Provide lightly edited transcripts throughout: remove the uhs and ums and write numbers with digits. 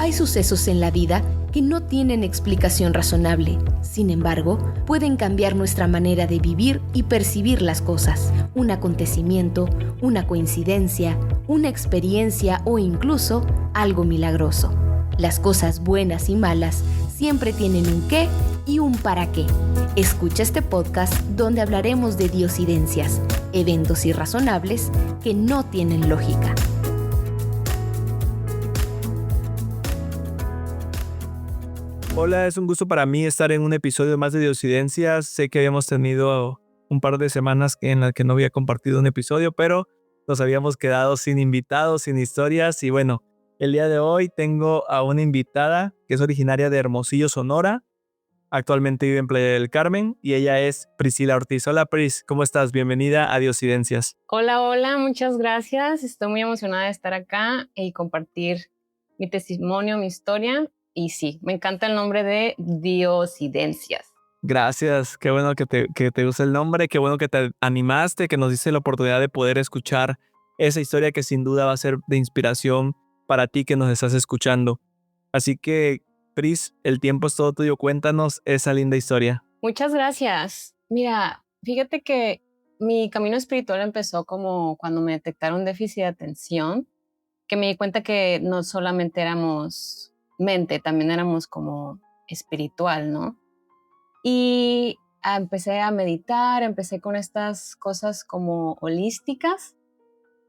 Hay sucesos en la vida que no tienen explicación razonable. Sin embargo, pueden cambiar nuestra manera de vivir y percibir las cosas. Un acontecimiento, una coincidencia, una experiencia o incluso algo milagroso. Las cosas buenas y malas siempre tienen un qué y un para qué. Escucha este podcast donde hablaremos de diosidencias, eventos irrazonables que no tienen lógica. Hola, es un gusto para mí estar en un episodio más de Diosidencias. Sé que habíamos tenido un par de semanas en las que no había compartido un episodio, pero nos habíamos quedado sin invitados, sin historias. Y bueno, el día de hoy tengo a una invitada que es originaria de Hermosillo, Sonora. Actualmente vive en Playa del Carmen y ella es Priscila Ortiz. Hola Pris, ¿cómo estás? Bienvenida a Diosidencias. Hola, muchas gracias. Estoy muy emocionada de estar acá y compartir mi testimonio, mi historia. Y sí, me encanta el nombre de Diosidencias. Gracias, qué bueno que te gusta el nombre, qué bueno que te animaste, que nos diste la oportunidad de poder escuchar esa historia que sin duda va a ser de inspiración para ti que nos estás escuchando. Así que, Pris, el tiempo es todo tuyo, cuéntanos esa linda historia. Muchas gracias. Mira, fíjate que mi camino espiritual empezó como cuando me detectaron déficit de atención, que me di cuenta que no solamente éramos mente, también éramos como espiritual, ¿no? Y empecé a meditar, empecé con estas cosas como holísticas.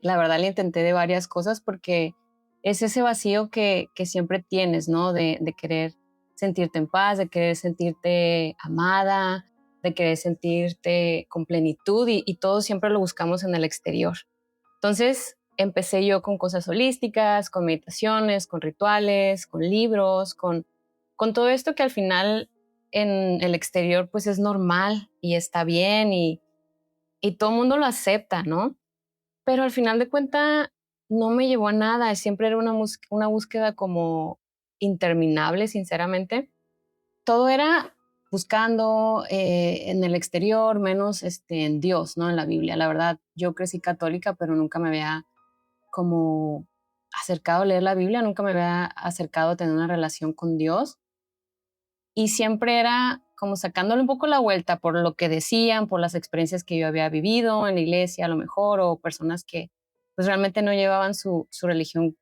La verdad le intenté de varias cosas porque es ese vacío que siempre tienes, ¿no? De querer sentirte en paz, de querer sentirte amada, de querer sentirte con plenitud y todo siempre lo buscamos en el exterior. Entonces empecé yo con cosas holísticas, con meditaciones, con rituales, con libros, con todo esto que al final en el exterior pues es normal y está bien y todo el mundo lo acepta, ¿no? Pero al final de cuentas no me llevó a nada, siempre era una búsqueda como interminable, sinceramente. Todo era buscando en el exterior, menos en Dios, ¿no? En la Biblia. La verdad, yo crecí católica, pero nunca me había como acercado a leer la Biblia, nunca me había acercado a tener una relación con Dios. Y siempre era como sacándole un poco la vuelta por lo que decían, por las experiencias que yo había vivido en la iglesia a lo mejor, o personas que pues realmente no llevaban su religión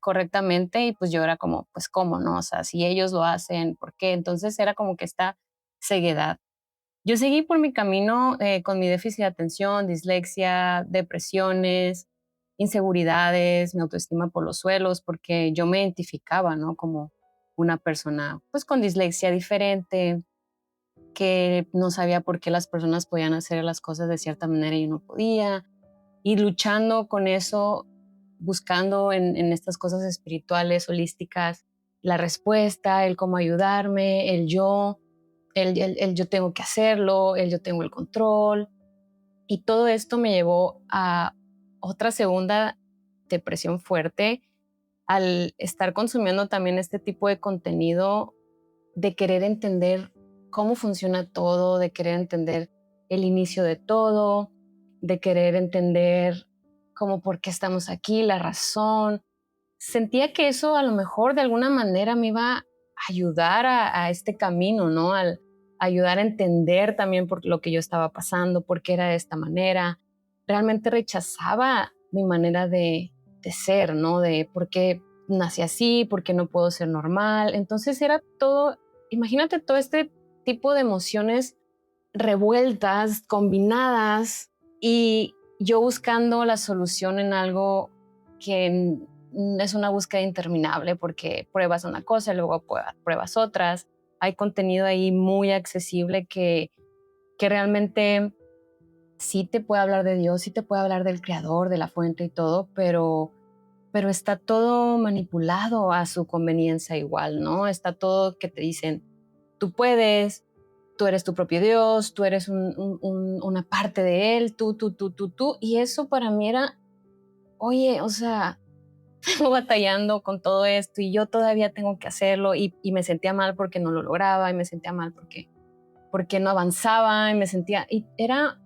correctamente y pues yo era como, pues cómo, ¿no? O sea, si ellos lo hacen, ¿por qué? Entonces era como que esta ceguedad. Yo seguí por mi camino con mi déficit de atención, dislexia, depresiones, inseguridades, mi autoestima por los suelos, porque yo me identificaba, ¿no? Como una persona, pues, con dislexia diferente, que no sabía por qué las personas podían hacer las cosas de cierta manera y yo no podía. Y luchando con eso, buscando en estas cosas espirituales, holísticas, la respuesta, el cómo ayudarme, el yo tengo que hacerlo, el yo tengo el control. Y todo esto me llevó a otra segunda depresión fuerte al estar consumiendo también este tipo de contenido, de querer entender cómo funciona todo, de querer entender el inicio de todo, de querer entender cómo por qué estamos aquí, la razón. Sentía que eso a lo mejor de alguna manera me iba a ayudar a este camino, ¿no? Al ayudar a entender también por lo que yo estaba pasando, por qué era de esta manera. Realmente rechazaba mi manera de ser, ¿no? De por qué nací así, por qué no puedo ser normal. Entonces era todo, imagínate todo este tipo de emociones revueltas, combinadas, y yo buscando la solución en algo que es una búsqueda interminable porque pruebas una cosa y luego pruebas otras. Hay contenido ahí muy accesible que realmente sí te puede hablar de Dios, sí te puede hablar del creador, de la fuente y todo, pero está todo manipulado a su conveniencia igual, ¿no? Está todo que te dicen, tú puedes, tú eres tu propio Dios, tú eres una parte de Él, tú. Y eso para mí era, oye, o sea, vengo batallando con todo esto y yo todavía tengo que hacerlo y me sentía mal porque no lo lograba y me sentía mal porque no avanzaba y me sentía, y era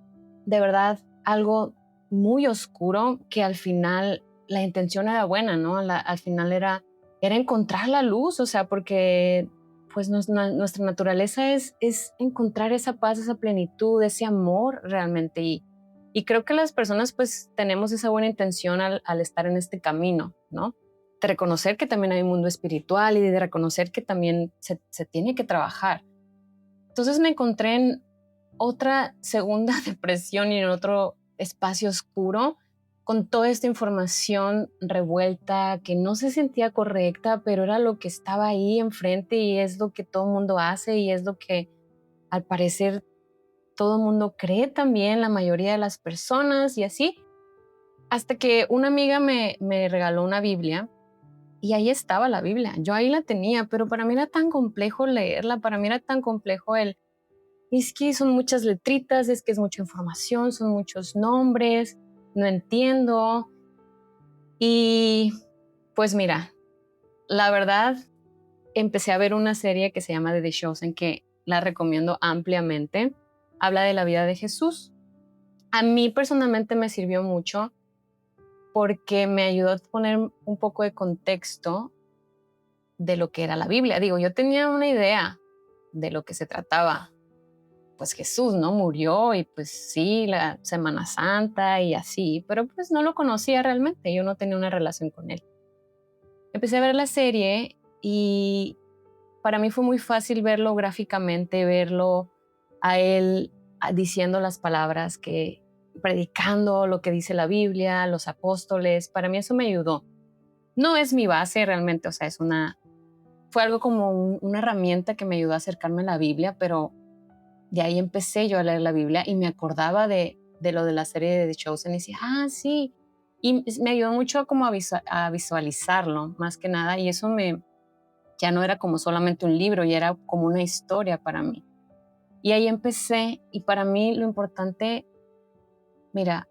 de verdad algo muy oscuro que al final la intención era buena, ¿no? Al final era era encontrar la luz, o sea, porque pues nuestra naturaleza es encontrar esa paz, esa plenitud, ese amor realmente. Y creo que las personas pues tenemos esa buena intención al estar en este camino, ¿no? De reconocer que también hay un mundo espiritual y de reconocer que también se tiene que trabajar. Entonces me encontré en otra segunda depresión y en otro espacio oscuro con toda esta información revuelta que no se sentía correcta, pero era lo que estaba ahí enfrente y es lo que todo el mundo hace y es lo que al parecer todo el mundo cree también, la mayoría de las personas y así, hasta que una amiga me regaló una Biblia y ahí estaba la Biblia. Yo ahí la tenía, pero para mí era tan complejo leerla, para mí era tan complejo es que son muchas letritas, es que es mucha información, son muchos nombres, no entiendo. Y pues mira, la verdad, empecé a ver una serie que se llama The Chosen, que la recomiendo ampliamente. Habla de la vida de Jesús. A mí personalmente me sirvió mucho porque me ayudó a poner un poco de contexto de lo que era la Biblia. Digo, yo tenía una idea de lo que se trataba, pues Jesús, ¿no? Murió y pues sí, la Semana Santa y así, pero pues no lo conocía realmente, yo no tenía una relación con él. Empecé a ver la serie y para mí fue muy fácil verlo gráficamente, verlo a él diciendo las palabras que, predicando lo que dice la Biblia, los apóstoles, para mí eso me ayudó. No es mi base realmente, o sea, fue algo como una herramienta que me ayudó a acercarme a la Biblia, pero de ahí empecé yo a leer la Biblia y me acordaba de lo de la serie de The Chosen y decía, sí. Y me ayudó mucho como a visualizarlo, más que nada, y eso ya no era como solamente un libro, ya era como una historia para mí. Y ahí empecé, y para mí lo importante, mira,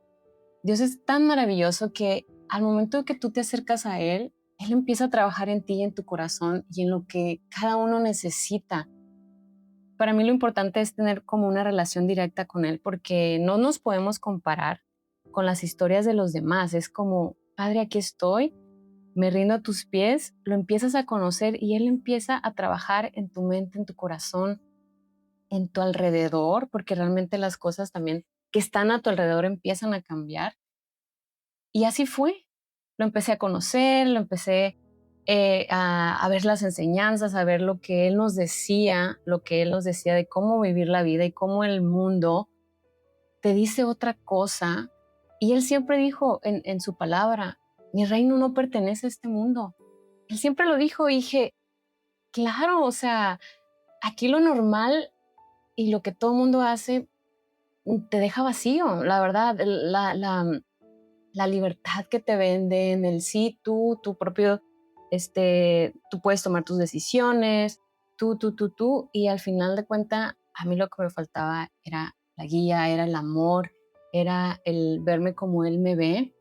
Dios es tan maravilloso que al momento que tú te acercas a Él empieza a trabajar en ti y en tu corazón y en lo que cada uno necesita. Para mí lo importante es tener como una relación directa con Él porque no nos podemos comparar con las historias de los demás. Es como, Padre, aquí estoy, me rindo a tus pies, lo empiezas a conocer y Él empieza a trabajar en tu mente, en tu corazón, en tu alrededor, porque realmente las cosas también que están a tu alrededor empiezan a cambiar. Y así fue. Lo empecé a conocer, lo empecé a ver las enseñanzas, a ver lo que él nos decía de cómo vivir la vida y cómo el mundo te dice otra cosa. Y él siempre dijo en su palabra, mi reino no pertenece a este mundo. Él siempre lo dijo y dije, claro, o sea, aquí lo normal y lo que todo el mundo hace te deja vacío, la verdad, la libertad que te venden, el sí, tu propio, tú puedes tomar tus decisiones, tú, y al final de cuentas, a mí lo que me faltaba era la guía, era el amor, era el verme como él me ve.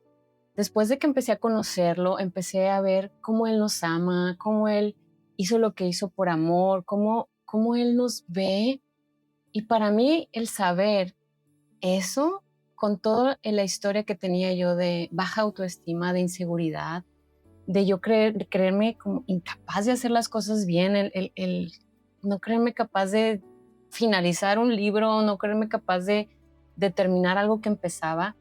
Después de que empecé a conocerlo, empecé a ver cómo él nos ama, cómo él hizo lo que hizo por amor, cómo él nos ve. Y para mí el saber eso, con toda la historia que tenía yo de baja autoestima, de inseguridad, de yo creerme como incapaz de hacer las cosas bien, el no creerme capaz de finalizar un libro, no creerme capaz de terminar algo que empezaba.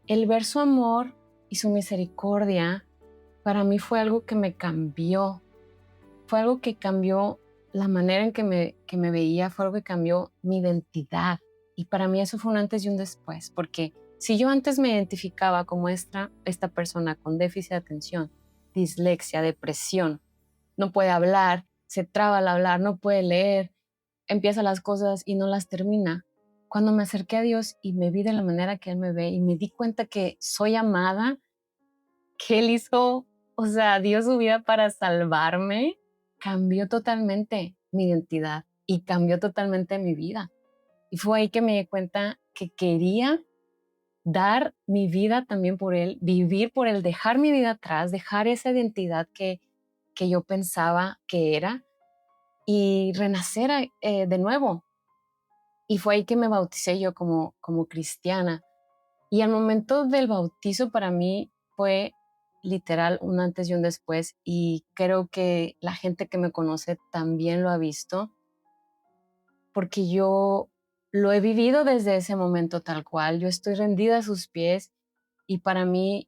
El ver su amor y su misericordia para mí fue algo que me cambió, fue algo que cambió la manera en que me veía, fue algo que cambió mi identidad. Y para mí eso fue un antes y un después, porque si yo antes me identificaba como esta persona con déficit de atención, dislexia, depresión, no puede hablar, se traba al hablar, no puede leer, empieza las cosas y no las termina. Cuando me acerqué a Dios y me vi de la manera que Él me ve y me di cuenta que soy amada, que Él hizo, o sea, dio su vida para salvarme, cambió totalmente mi identidad y cambió totalmente mi vida. Y fue ahí que me di cuenta que quería dar mi vida también por Él, vivir por Él, dejar mi vida atrás, dejar esa identidad que yo pensaba que era y renacer de nuevo. Y fue ahí que me bauticé yo como cristiana. Y el momento del bautizo para mí fue literal un antes y un después, y creo que la gente que me conoce también lo ha visto, porque yo lo he vivido desde ese momento tal cual. Yo estoy rendida a sus pies y para mí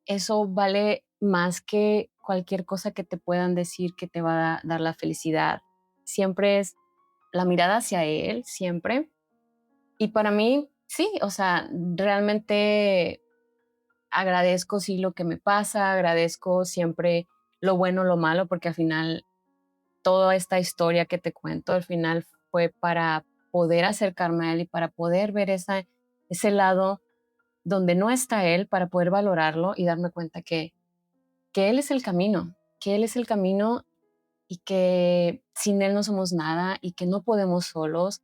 eso vale más que cualquier cosa que te puedan decir que te va a dar la felicidad. Siempre es la mirada hacia él, siempre. Y para mí, sí, o sea, realmente agradezco sí lo que me pasa, agradezco siempre lo bueno, lo malo, porque al final toda esta historia que te cuento, al final fue para poder acercarme a él y para poder ver ese lado donde no está él, para poder valorarlo y darme cuenta que él es el camino, que él es el camino y que sin él no somos nada y que no podemos solos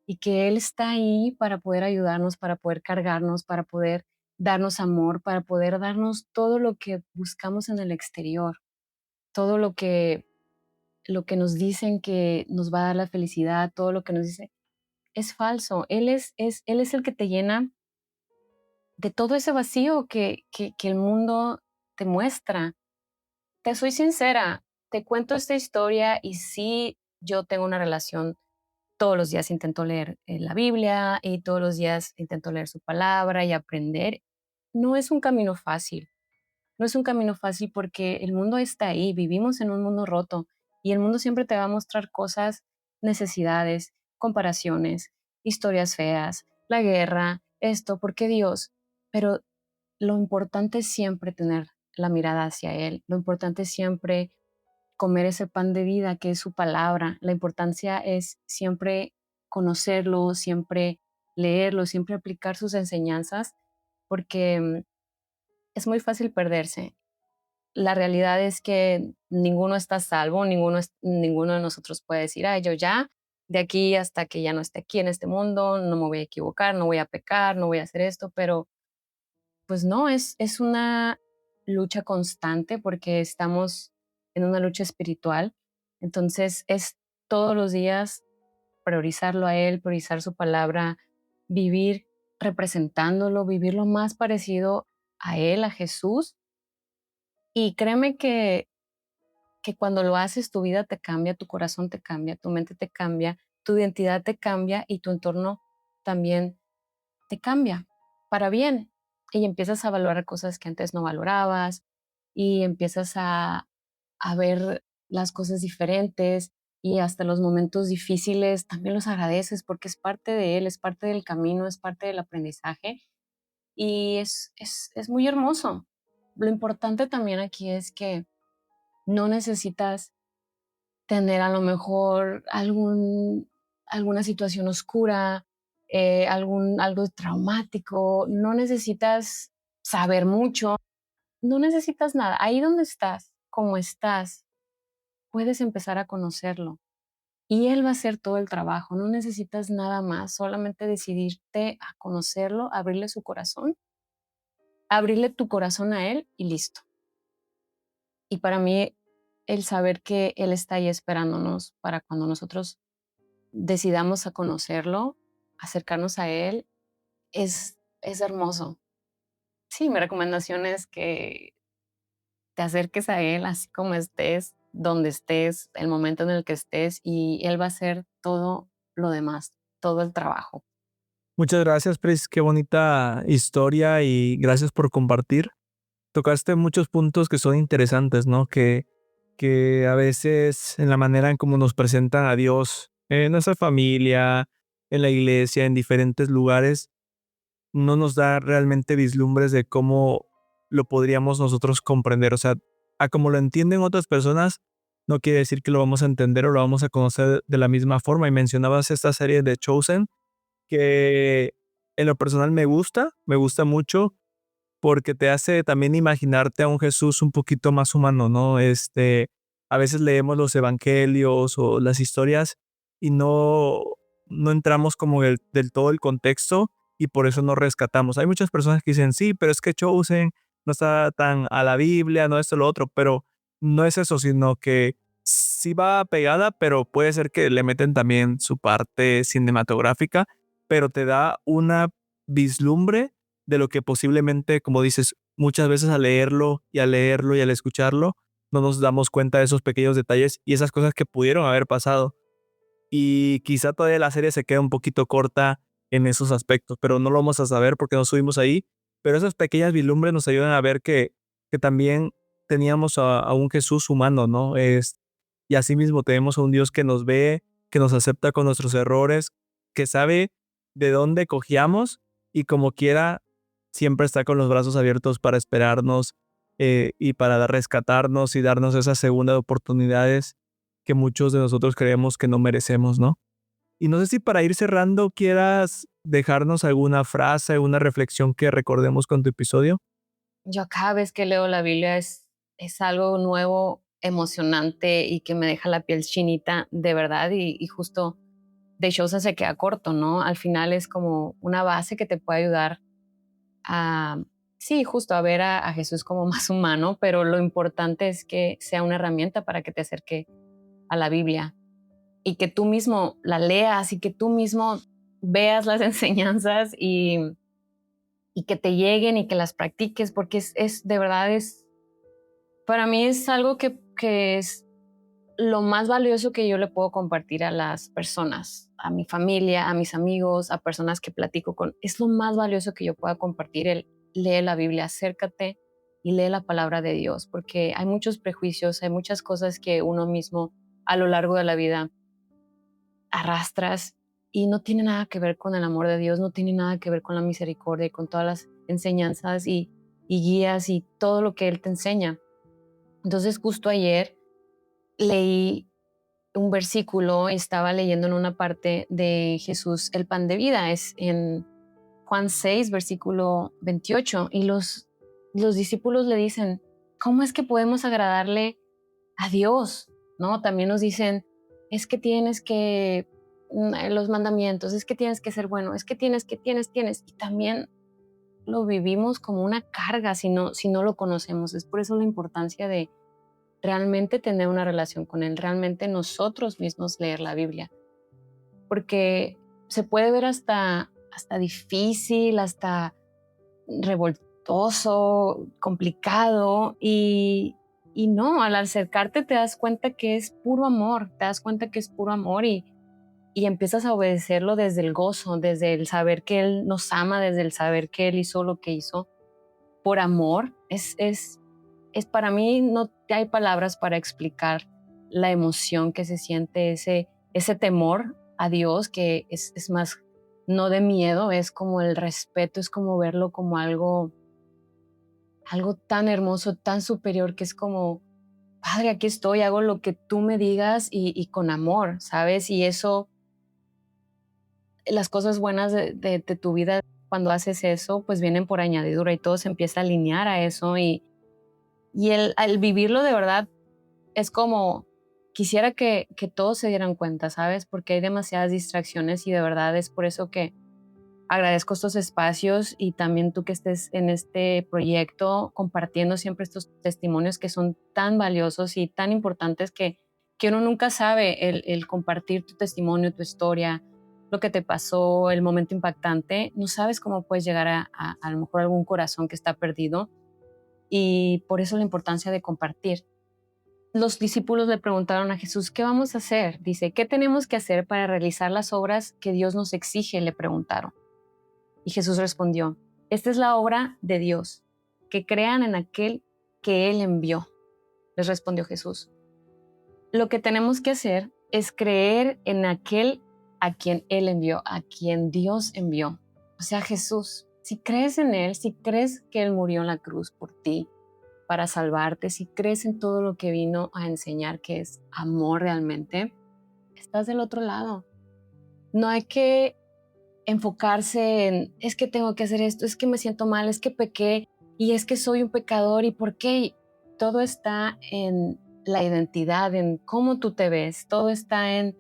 y que él está ahí para poder ayudarnos, para poder cargarnos, para poder darnos amor, para poder darnos todo lo que buscamos en el exterior, todo lo que nos dicen que nos va a dar la felicidad, todo lo que nos dice es falso. Él es el que te llena de todo ese vacío que el mundo te muestra. Te soy sincera, te cuento esta historia y sí, yo tengo una relación, todos los días intento leer la Biblia y todos los días intento leer su palabra y aprender. No es un camino fácil, no es un camino fácil porque el mundo está ahí, vivimos en un mundo roto y el mundo siempre te va a mostrar cosas, necesidades, comparaciones, historias feas, la guerra, esto, ¿por qué Dios? Pero lo importante es siempre tener la mirada hacia Él, lo importante es siempre comer ese pan de vida que es su palabra, la importancia es siempre conocerlo, siempre leerlo, siempre aplicar sus enseñanzas, porque es muy fácil perderse. La realidad es que ninguno está a salvo, ninguno de nosotros puede decir, ay, yo ya, de aquí hasta que ya no esté aquí en este mundo, no me voy a equivocar, no voy a pecar, no voy a hacer esto, pero pues no, es una lucha constante porque estamos en una lucha espiritual. Entonces es todos los días priorizarlo a Él, priorizar su palabra, vivir representándolo, vivir lo más parecido a Él, a Jesús. Y créeme que cuando lo haces, tu vida te cambia, tu corazón te cambia, tu mente te cambia, tu identidad te cambia y tu entorno también te cambia para bien. Y empiezas a valorar cosas que antes no valorabas y empiezas a ver las cosas diferentes y hasta los momentos difíciles también los agradeces porque es parte de él, es parte del camino, es parte del aprendizaje y es muy hermoso. Lo importante también aquí es que no necesitas tener a lo mejor alguna situación oscura, algo traumático, no necesitas saber mucho, no necesitas nada. Ahí donde estás, como estás, puedes empezar a conocerlo y él va a hacer todo el trabajo. No necesitas nada más, solamente decidirte a conocerlo, abrirle su corazón, abrirle tu corazón a él y listo. Y para mí, el saber que él está ahí esperándonos para cuando nosotros decidamos a conocerlo, acercarnos a él, es hermoso. Sí, mi recomendación es que te acerques a él así como estés, donde estés, el momento en el que estés, y él va a hacer todo lo demás, todo el trabajo. Muchas gracias, Pris. Qué bonita historia y gracias por compartir. Tocaste muchos puntos que son interesantes, ¿no? Que a veces en la manera en cómo nos presentan a Dios, en nuestra familia, en la iglesia, en diferentes lugares, no nos da realmente vislumbres de cómo lo podríamos nosotros comprender. O sea, a como lo entienden otras personas, no quiere decir que lo vamos a entender o lo vamos a conocer de la misma forma. Y mencionabas esta serie de Chosen, que en lo personal me gusta mucho porque te hace también imaginarte a un Jesús un poquito más humano, ¿no? A veces leemos los evangelios o las historias y no entramos como del todo el contexto y por eso no rescatamos. Hay muchas personas que dicen, sí, pero es que Chosen no está tan a la Biblia, no esto, lo otro, pero no es eso, sino que sí va pegada, pero puede ser que le meten también su parte cinematográfica, pero te da una vislumbre de lo que posiblemente, como dices, muchas veces al leerlo y al leerlo y al escucharlo, no nos damos cuenta de esos pequeños detalles y esas cosas que pudieron haber pasado. Y quizá todavía la serie se queda un poquito corta en esos aspectos, pero no lo vamos a saber porque no estuvimos ahí. Pero esas pequeñas vislumbres nos ayudan a ver que también teníamos a un Jesús humano, ¿no? Y asimismo tenemos a un Dios que nos ve, que nos acepta con nuestros errores, que sabe de dónde cojeamos y como quiera siempre está con los brazos abiertos para esperarnos y para rescatarnos y darnos esas segundas oportunidades que muchos de nosotros creemos que no merecemos, ¿no? Y no sé si para ir cerrando quieras dejarnos alguna frase, alguna reflexión que recordemos con tu episodio. Yo cada vez que leo la Biblia es algo nuevo, emocionante y que me deja la piel chinita de verdad y justo de hecho se queda corto, ¿no? Al final es como una base que te puede ayudar a, sí, justo a ver a Jesús como más humano, pero lo importante es que sea una herramienta para que te acerque a la Biblia y que tú mismo la leas y que tú mismo veas las enseñanzas y que te lleguen y que las practiques, porque es de verdad, para mí es algo que es lo más valioso que yo le puedo compartir a las personas, a mi familia, a mis amigos, a personas que platico con. Es lo más valioso que yo pueda compartir, el lee la Biblia, acércate y lee la palabra de Dios, porque hay muchos prejuicios, hay muchas cosas que uno mismo a lo largo de la vida arrastras y no tiene nada que ver con el amor de Dios, no tiene nada que ver con la misericordia y con todas las enseñanzas y guías y todo lo que Él te enseña. Entonces justo ayer leí un versículo, estaba leyendo en una parte de Jesús, el pan de vida, es en Juan 6, versículo 28, y los discípulos le dicen, ¿cómo es que podemos agradarle a Dios? ¿No? También nos dicen, es que tienes que, los mandamientos, es que tienes que ser bueno, es que tienes, y también lo vivimos como una carga si no lo conocemos. Es por eso la importancia de realmente tener una relación con Él, realmente nosotros mismos leer la Biblia, porque se puede ver hasta difícil, hasta revoltoso, complicado y no, al acercarte te das cuenta que es puro amor, te das cuenta que es puro amor y empiezas a obedecerlo desde el gozo, desde el saber que Él nos ama, desde el saber que Él hizo lo que hizo por amor. Es para mí, no hay palabras para explicar la emoción que se siente, ese temor a Dios, que es más, no de miedo, es como el respeto, es como verlo como algo tan hermoso, tan superior, que es como, Padre, aquí estoy, hago lo que tú me digas y con amor, ¿sabes? Y eso, las cosas buenas de tu vida, cuando haces eso, pues vienen por añadidura y todo se empieza a alinear a eso y al vivirlo de verdad es como, quisiera que todos se dieran cuenta, ¿sabes? Porque hay demasiadas distracciones y de verdad es por eso que agradezco estos espacios y también tú que estés en este proyecto compartiendo siempre estos testimonios que son tan valiosos y tan importantes que uno nunca sabe el compartir tu testimonio, tu historia, lo que te pasó, el momento impactante. No sabes cómo puedes llegar a lo mejor algún corazón que está perdido y por eso la importancia de compartir. Los discípulos le preguntaron a Jesús, ¿qué vamos a hacer? Dice, ¿qué tenemos que hacer para realizar las obras que Dios nos exige? Le preguntaron. Y Jesús respondió, esta es la obra de Dios, que crean en aquel que Él envió. Les respondió Jesús. Lo que tenemos que hacer es creer en aquel a quien Él envió, a quien Dios envió. O sea, Jesús, si crees en Él, si crees que Él murió en la cruz por ti, para salvarte, si crees en todo lo que vino a enseñar, que es amor realmente, estás del otro lado. No hay que enfocarse en, es que tengo que hacer esto, es que me siento mal, es que pequé y es que soy un pecador y por qué. Todo está en la identidad, en cómo tú te ves, todo está en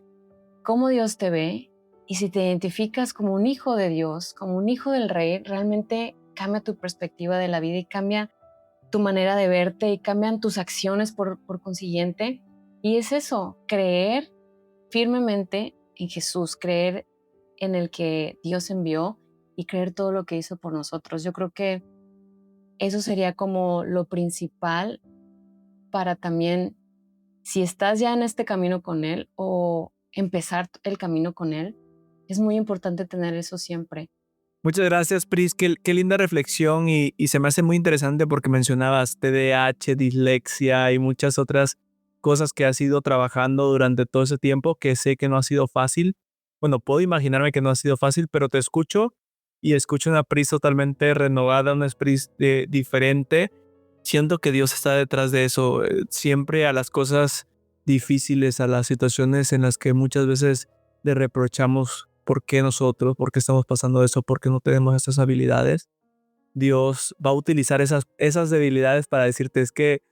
cómo Dios te ve y si te identificas como un hijo de Dios, como un hijo del Rey, realmente cambia tu perspectiva de la vida y cambia tu manera de verte y cambian tus acciones por consiguiente. Y es eso, creer firmemente en Jesús, creer en el que Dios envió y creer todo lo que hizo por nosotros. Yo creo que eso sería como lo principal para también, si estás ya en este camino con Él o empezar el camino con Él, es muy importante tener eso siempre. Muchas gracias, Pris. Qué linda reflexión y se me hace muy interesante porque mencionabas TDAH, dislexia y muchas otras cosas que has ido trabajando durante todo ese tiempo que sé que no ha sido fácil. Bueno, puedo imaginarme que no ha sido fácil, pero te escucho y escucho una Pris totalmente renovada, una Pris diferente. Siento que Dios está detrás de eso. Siempre a las cosas difíciles, a las situaciones en las que muchas veces le reprochamos por qué nosotros, por qué estamos pasando eso, por qué no tenemos estas habilidades. Dios va a utilizar esas debilidades para decirte es que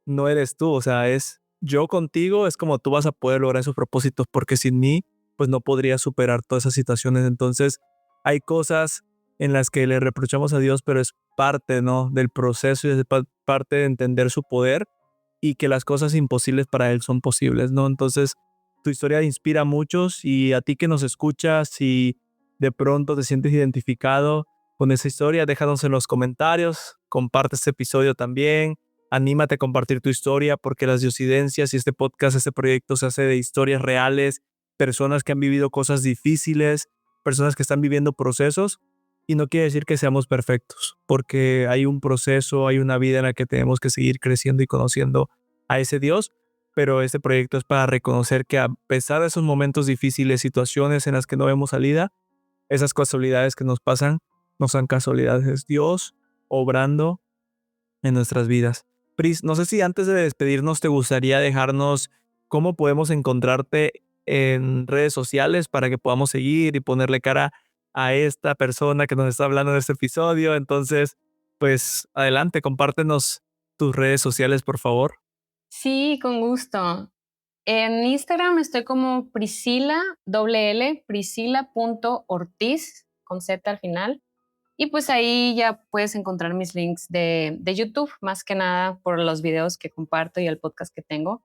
no eres tú, o sea, es yo contigo, es como tú vas a poder lograr esos propósitos porque sin mí pues no podrías superar todas esas situaciones. Entonces hay cosas en las que le reprochamos a Dios, pero es parte, ¿no?, del proceso y es parte de entender su poder y que las cosas imposibles para Él son posibles, ¿no? Entonces tu historia inspira a muchos y a ti que nos escuchas, si de pronto te sientes identificado con esa historia, déjanos en los comentarios, comparte este episodio también, anímate a compartir tu historia porque las diosidencias y este podcast, este proyecto se hace de historias reales, personas que han vivido cosas difíciles, personas que están viviendo procesos y no quiere decir que seamos perfectos porque hay un proceso, hay una vida en la que tenemos que seguir creciendo y conociendo a ese Dios. Pero este proyecto es para reconocer que a pesar de esos momentos difíciles, situaciones en las que no vemos salida, esas casualidades que nos pasan no son casualidades, es Dios obrando en nuestras vidas. Pris, no sé si antes de despedirnos te gustaría dejarnos cómo podemos encontrarte en redes sociales para que podamos seguir y ponerle cara a esta persona que nos está hablando en este episodio. Entonces, pues adelante, compártenos tus redes sociales, por favor. Sí, con gusto. En Instagram estoy como Priscila, Priscila.ortiz, con Z al final. Y pues ahí ya puedes encontrar mis links de YouTube, más que nada por los videos que comparto y el podcast que tengo.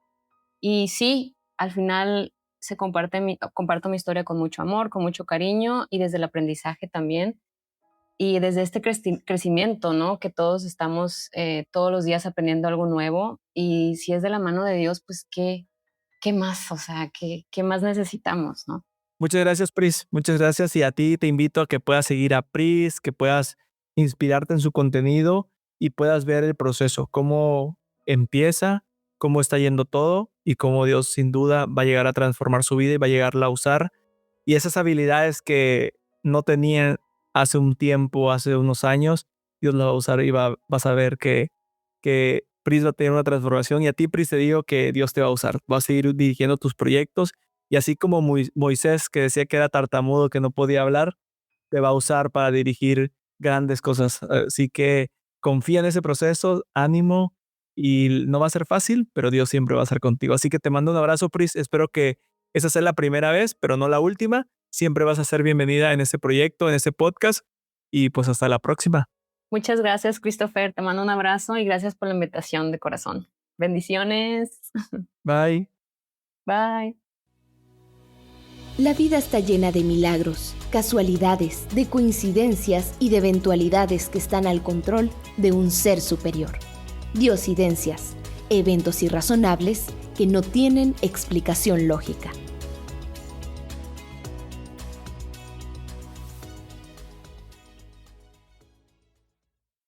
Y sí, al final comparto mi historia con mucho amor, con mucho cariño y desde el aprendizaje también. Y desde este crecimiento, ¿no? Que todos estamos todos los días aprendiendo algo nuevo. Y si es de la mano de Dios, pues ¿qué más? O sea, ¿qué más necesitamos, no? Muchas gracias, Pris. Muchas gracias. Y a ti te invito a que puedas seguir a Pris, que puedas inspirarte en su contenido y puedas ver el proceso, cómo empieza, cómo está yendo todo y cómo Dios sin duda va a llegar a transformar su vida y va a llegarla a usar. Y esas habilidades que no tenían hace un tiempo, hace unos años, Dios las va a usar y vas a ver que Pris va a tener una transformación. Y a ti, Pris, te digo que Dios te va a usar. Va a seguir dirigiendo tus proyectos. Y así como Moisés, que decía que era tartamudo, que no podía hablar, te va a usar para dirigir grandes cosas. Así que confía en ese proceso, ánimo, y no va a ser fácil, pero Dios siempre va a estar contigo. Así que te mando un abrazo, Pris. Espero que esa sea la primera vez, pero no la última. Siempre vas a ser bienvenida en este proyecto, en este podcast. Y pues hasta la próxima. Muchas gracias, Christopher. Te mando un abrazo y gracias por la invitación de corazón. Bendiciones. Bye. Bye. La vida está llena de milagros, casualidades, de coincidencias y de eventualidades que están al control de un ser superior. Diosidencias, eventos irrazonables que no tienen explicación lógica.